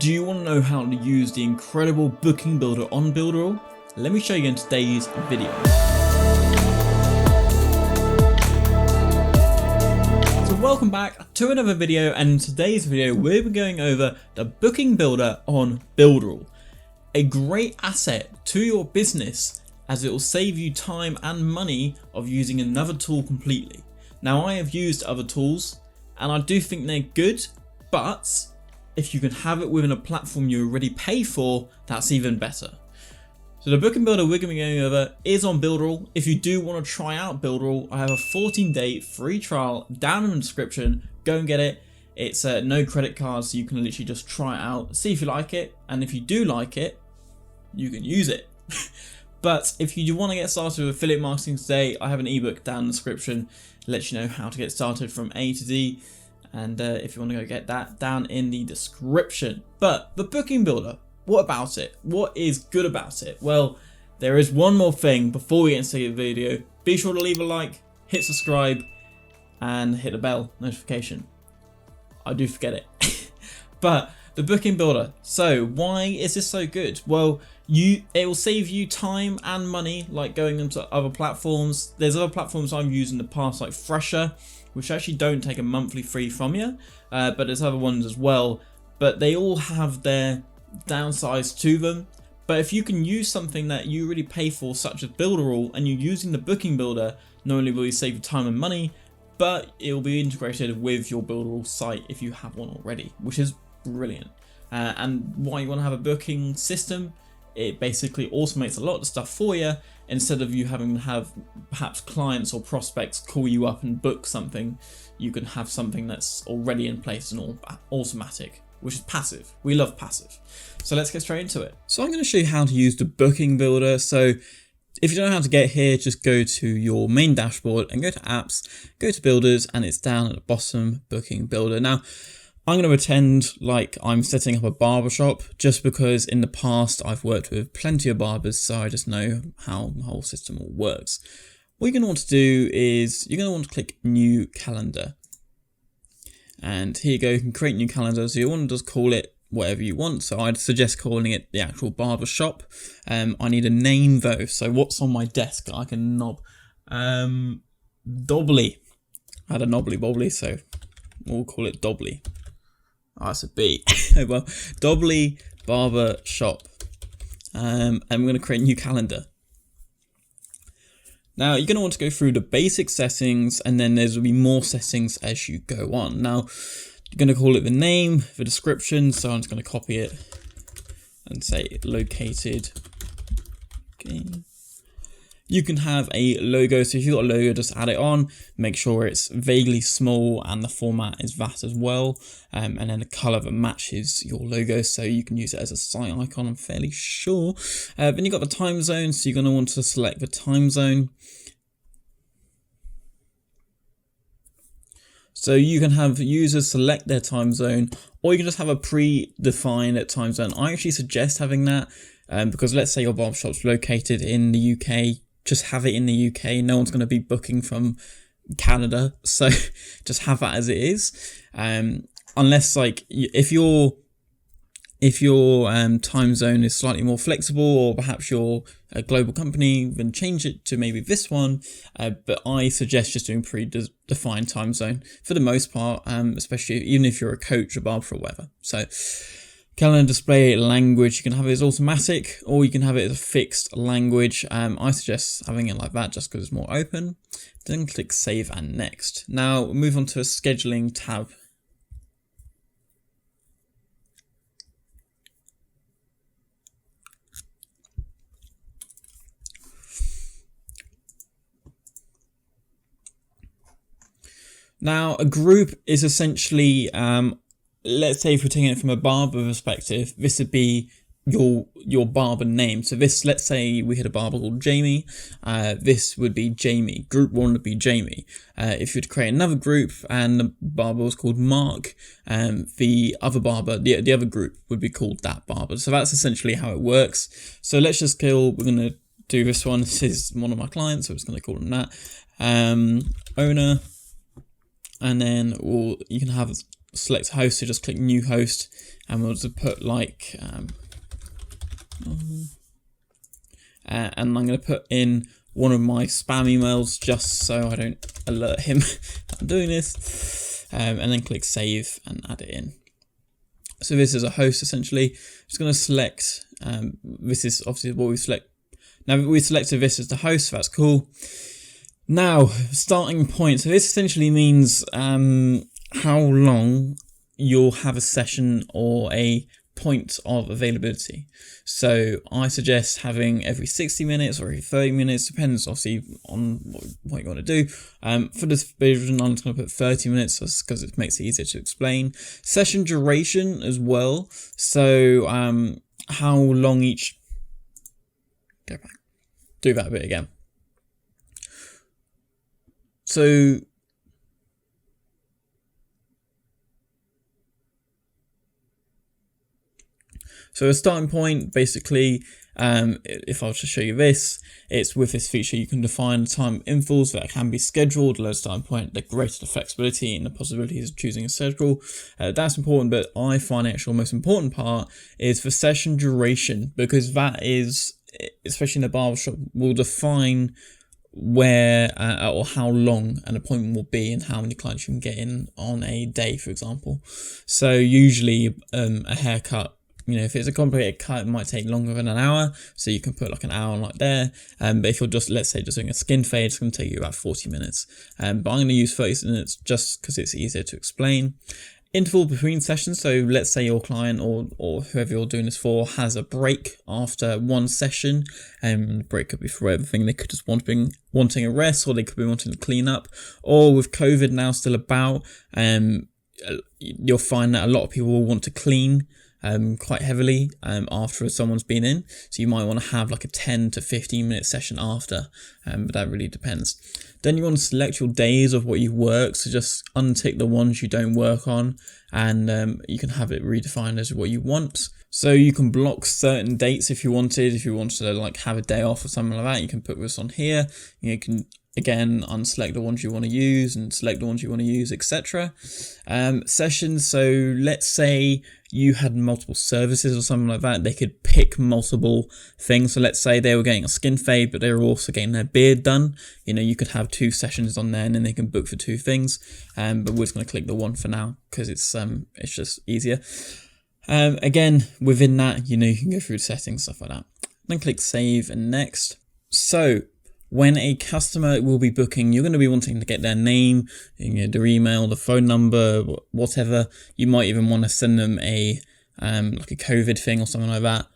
Do you want to know how to use the incredible booking builder on Builderall? Let me show you in today's video. So welcome back to another video, and in today's video we'll be going over the booking builder on Builderall. A great asset to your business, as it will save you time and money of using another tool completely. Now, I have used other tools and I do think they're good, but if you can have it within a platform you already pay for, that's even better. So the booking builder we're going to be going over is on Builderall. If you do want to try out Builderall, I have a 14-day free trial down in the description. Go and get it. It's no credit card, so you can literally just try it out, see if you like it, and if you do like it, you can use it. But if you do want to get started with affiliate marketing today, I have an ebook down in the description, lets you know how to get started from A to Z. And if you want to go get that, down in the description. But the booking builder, what about it? What is good about it? Well, there is one more thing before we get into the video. Be sure to leave a like, hit subscribe, and hit the bell notification. I do forget it. But the booking builder. So why is this so good? Well, it will save you time and money, like going into other platforms. There's other platforms I've used in the past, like Fresher, which actually don't take a monthly fee from you, but there's other ones as well. But they all have their downsides to them. But if you can use something that you already pay for, such as Builderall, and you're using the booking builder, not only will you save you time and money, but it will be integrated with your Builderall site if you have one already, which is brilliant. And why you want to have a booking system? It basically automates a lot of the stuff for you, instead of you having to have perhaps clients or prospects call you up and book something. You can have something that's already in place and all automatic, which is passive. We love passive. So let's get straight into it. So I'm going to show you how to use the booking builder. So if you don't know how to get here, just go to your main dashboard and go to apps, go to builders, and it's down at the bottom, booking builder. Now, I'm going to pretend like I'm setting up a barbershop, just because in the past I've worked with plenty of barbers, so I just know how the whole system all works. What you're going to want to do is you're going to want to click new calendar. And here you go, you can create new calendar. So you want to just call it whatever you want. So I'd suggest calling it the actual barbershop. I need a name though. So what's on my desk? Like a knob. Dobbly. I had a knobbly bobbly, so we'll call it Dobbly. Oh, that's a B. Well, Dobbly Barber Shop. And we're going to create a new calendar. Now, you're going to want to go through the basic settings, and then there's going to be more settings as you go on. Now, you're going to call it the name, the description. So I'm just going to copy it and say located. Okay. You can have a logo, so if you've got a logo, just add it on. Make sure it's vaguely small and the format is that as well. And then the color that matches your logo, so you can use it as a site icon, I'm fairly sure. Then you've got the time zone, so you're going to want to select the time zone. So you can have users select their time zone, or you can just have a predefined time zone. I actually suggest having that, because let's say your barbershop's located in the UK, just have it in the UK. No one's going to be booking from Canada, so just have that as it is. Unless, like, if your time zone is slightly more flexible, or perhaps you're a global company, then change it to maybe this one. But I suggest just doing predefined time zone for the most part, especially even if you're a coach, a barber, or whatever. So calendar display language, you can have it as automatic, or you can have it as a fixed language. I suggest having it like that just because it's more open. Then click save and next. Now we'll move on to a scheduling tab. Now, a group is essentially, let's say if we're taking it from a barber perspective, this would be your barber name. So this, let's say we had a barber called Jamie. This would be Jamie. Group 1 would be Jamie. If you were to create another group and the barber was called Mark, the other barber, the other group would be called that barber. So that's essentially how it works. So let's just we're going to do this one. This is one of my clients, so I'm just going to call him that. Owner. And then you can have select host, so just click new host, and we'll just put like, and I'm going to put in one of my spam emails just so I don't alert him that I'm doing this, and then click save and add it in. So this is a host essentially. Just going to select, this is obviously what we select. Now we selected this as the host, so that's cool. Now, starting point. So this essentially means how long you'll have a session or a point of availability. So I suggest having every 60 minutes or every 30 minutes, depends obviously on what you want to do. For this version, I'm just going to put 30 minutes because it makes it easier to explain. Session duration as well. So how long each... Go back. Do that bit again. So a starting point, basically, if I was to show you this, it's with this feature you can define time intervals that can be scheduled. Low starting point, the greater the flexibility and the possibilities of choosing a schedule. That's important, but I find the actual most important part is for session duration, because that is, especially in the barbershop, will define where or how long an appointment will be and how many clients you can get in on a day, for example. So usually a haircut, if it's a complicated cut, it might take longer than an hour, so you can put like an hour like there. But if you're just, let's say, just doing a skin fade, it's going to take you about 40 minutes. But I'm going to use 30 minutes just because it's easier to explain. Interval between sessions, so let's say your client or whoever you're doing this for has a break after one session, and the break could be for everything. They could just wanting a rest, or they could be wanting to clean up, or with COVID now still about, you'll find that a lot of people will want to clean quite heavily after someone's been in, so you might want to have like a 10 to 15 minute session after, but that really depends. Then you want to select your days of what you work, so just untick the ones you don't work on, and you can have it redefined as what you want. So you can block certain dates if you wanted. If you want to like have a day off or something like that, you can put this on here. You can again unselect the ones you want to use and select the ones you want to use, etc. Sessions, so let's say you had multiple services or something like that, they could pick multiple things. So let's say they were getting a skin fade, but they were also getting their beard done. You could have 2 sessions on there, and then they can book for 2 things. But we're just going to click the one for now because it's just easier. Again, within that, you can go through the settings, stuff like that. Then click save and next. So when a customer will be booking, you're going to be wanting to get their name, their email, the phone number, whatever. You might even want to send them a like a COVID thing or something like that.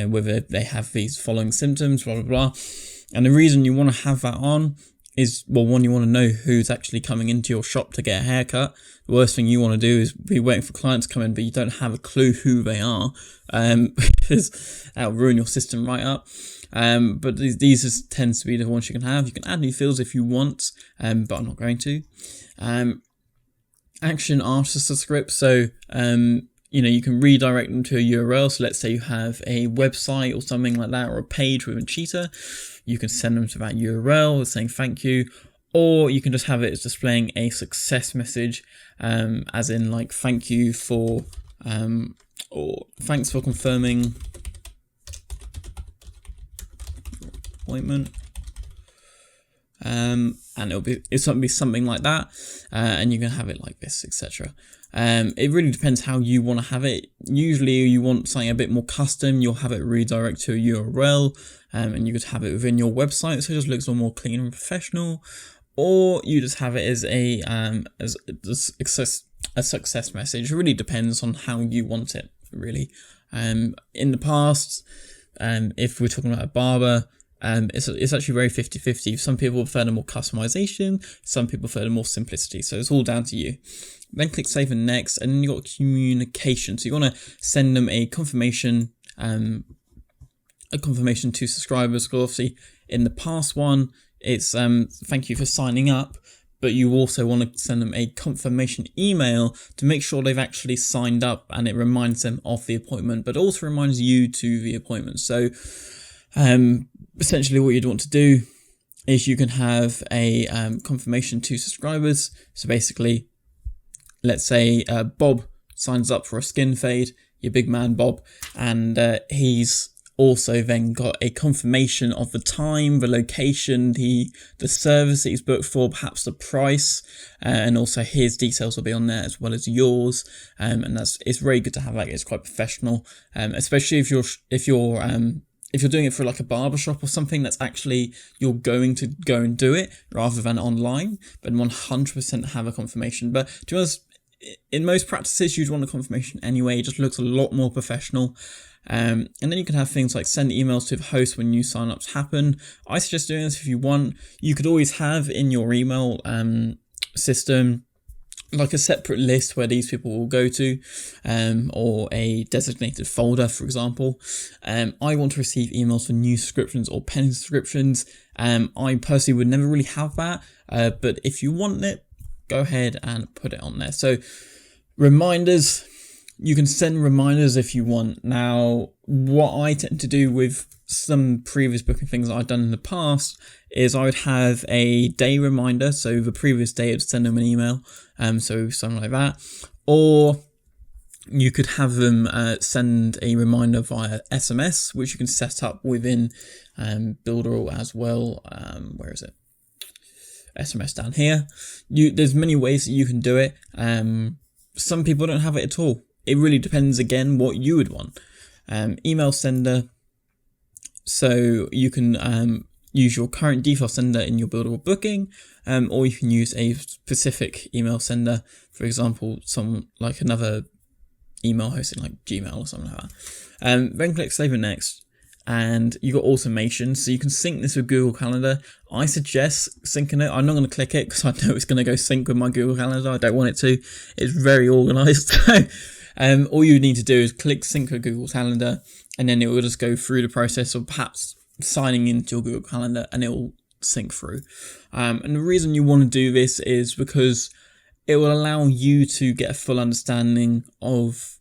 Whether they have these following symptoms, blah, blah, blah. And the reason you want to have that on is, well, one, you want to know who's actually coming into your shop to get a haircut. The worst thing you want to do is be waiting for clients to come in, but you don't have a clue who they are, because that'll ruin your system right up. But these tends to be the ones you can have. You can add new fields if you want, but I'm not going to. Action after the script. So, you can redirect them to a URL. So let's say you have a website or something like that, or a page within Cheetah. You can send them to that URL saying thank you, or you can just have it as displaying a success message, as in like thank you for, or thanks for confirming appointment, and it's going to be something like that, and you can have it like this, etc. It really depends how you want to have it. Usually you want something a bit more custom, you'll have it redirect to a URL, and you could have it within your website, so it just looks a little more clean and professional, or you just have it as a success message. It really depends on how you want it, really. In the past, if we're talking about a barber, it's actually very 50-50. Some people prefer the more customization, some people prefer the more simplicity. So it's all down to you. Then click save and next, and then you've got communication. So you want to send them a confirmation to subscribers. Because obviously in the past one, it's thank you for signing up, but you also want to send them a confirmation email to make sure they've actually signed up, and it reminds them of the appointment, but also reminds you to the appointment. So essentially what you'd want to do is you can have a confirmation to subscribers. So basically, let's say Bob signs up for a skin fade, your big man Bob, and he's also then got a confirmation of the time, the location, the service that he's booked for, perhaps the price, and also his details will be on there as well as yours. And it's very good to have that. It's quite professional, especially if you're doing it for like a barbershop or something that's actually you're going to go and do it rather than online. But 100% have a confirmation. But to be honest, in most practices you'd want a confirmation anyway. It just looks a lot more professional. And then you can have things like send emails to the host when new signups happen. I suggest doing this if you want. You could always have in your email system like a separate list where these people will go to, or a designated folder, for example. I want to receive emails for new subscriptions or pending subscriptions. I personally would never really have that, but if you want it, go ahead and put it on there. So reminders, you can send reminders if you want. Now, what I tend to do with some previous booking things that I've done in the past is I would have a day reminder. So the previous day I'd send them an email. So something like that. Or you could have them send a reminder via SMS, which you can set up within Builderall as well. Where is it? SMS down here. There's many ways that you can do it. Some people don't have it at all. It really depends, again, what you would want. Email sender. So you can use your current default sender in your Builderall booking, or you can use a specific email sender. For example, some like another email hosting like Gmail or something like that. Then click Save and Next, and you got automation, so you can sync this with Google Calendar. I suggest syncing it. I'm not going to click it because I know it's going to go sync with my Google Calendar. I don't want it to. It's very organized. All you need to do is click sync with Google Calendar, and then it will just go through the process of perhaps signing into your Google Calendar, and it will sync through. And the reason you want to do this is because it will allow you to get a full understanding of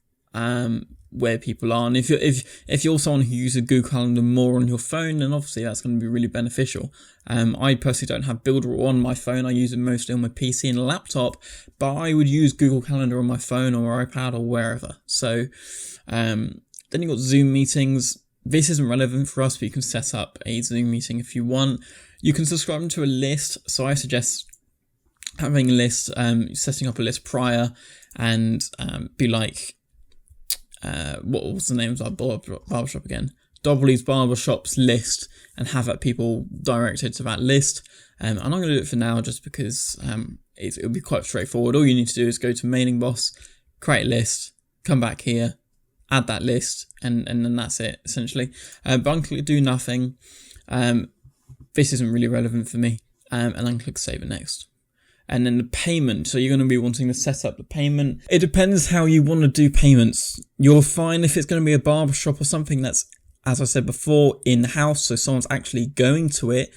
where people are. And if you're someone who uses Google Calendar more on your phone, then obviously that's going to be really beneficial. I personally don't have Builderall on my phone. I use it mostly on my PC and laptop, but I would use Google Calendar on my phone or iPad or wherever. So then you've got Zoom meetings. This isn't relevant for us, but you can set up a Zoom meeting if you want. You can subscribe to a list. So I suggest having a list, setting up a list prior, and be like, what was the name of our barbershop again? Dobley's Barbershop's list, and have that people directed to that list. I'm not going to do it for now just because it'll be quite straightforward. All you need to do is go to Mailing Boss, create a list, come back here, add that list, and then that's it, essentially. But I'm going to do nothing. This isn't really relevant for me. And then click Save and Next. And then the payment. So you're going to be wanting to set up the payment. It depends how you want to do payments. You're fine if it's going to be a barbershop or something that's, as I said before, in-house. So someone's actually going to it.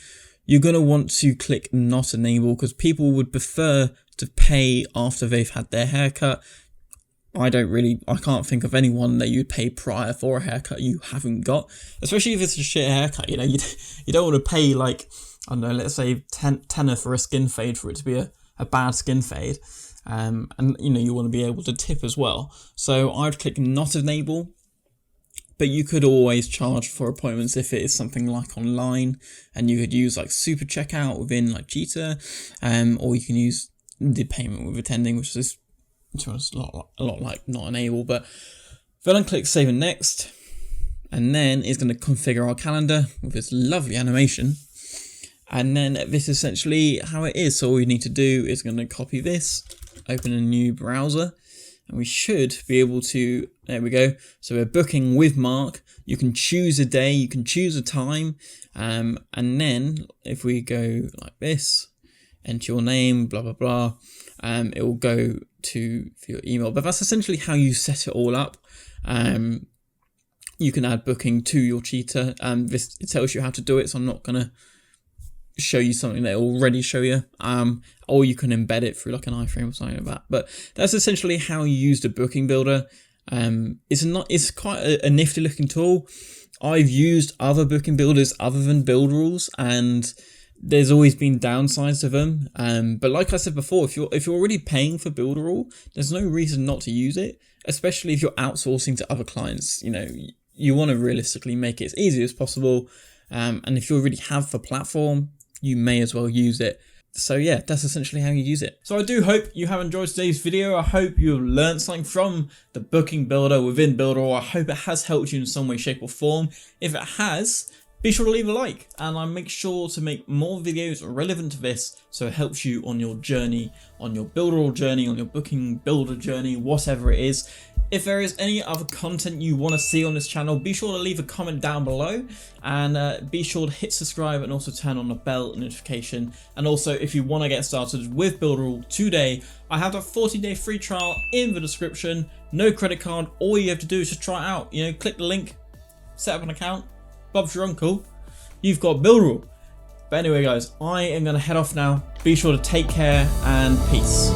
You're going to want to click Not Enable because people would prefer to pay after they've had their haircut. I can't think of anyone that you'd pay prior for a haircut you haven't got. Especially if it's a shit haircut, you don't want to pay like, I don't know, let's say tenner for a skin fade for it to be a bad skin fade. And you want to be able to tip as well. So I'd click Not Enable, but you could always charge for appointments if it is something like online, and you could use like super checkout within like Cheetah, or you can use the payment with attending, which is to us a lot like Not Enable. But then I click Save and Next, and then it's going to configure our calendar with this lovely animation. And then this is essentially how it is. So all you need to do is going to copy this, open a new browser, and we should be able to, there we go. So we're booking with Mark. You can choose a day, you can choose a time. And then if we go like this, enter your name, blah, blah, blah, it will go to your email. But that's essentially how you set it all up. You can add booking to your Cheetah. It tells you how to do it, so I'm not going to show you something they already show you, or you can embed it through like an iframe or something like that. But that's essentially how you use the booking builder. It's quite a nifty looking tool. I've used other booking builders other than Builderalls, and There's always been downsides to them, but like I said before, if you're already paying for Builderall, there's no reason not to use it, especially if you're outsourcing to other clients. You know, you want to realistically make it as easy as possible, and if you already have the platform, you may as well use it. So yeah, that's essentially how you use it. So I do hope you have enjoyed today's video. I hope you've learned something from the booking builder within Builderall. I hope it has helped you in some way, shape or form. If it has, be sure to leave a like, and I'll make sure to make more videos relevant to this so it helps you on your journey, on your Builderall journey, on your booking builder journey, whatever it is. If there is any other content you want to see on this channel, be sure to leave a comment down below, and be sure to hit subscribe and also turn on the bell notification. And also, if you want to get started with Builderall today, I have a 40-day free trial in the description. No credit card. All you have to do is just try it out. You know, click the link, set up an account. Bob's your uncle. You've got Builderall. But anyway, guys, I am going to head off now. Be sure to take care and peace.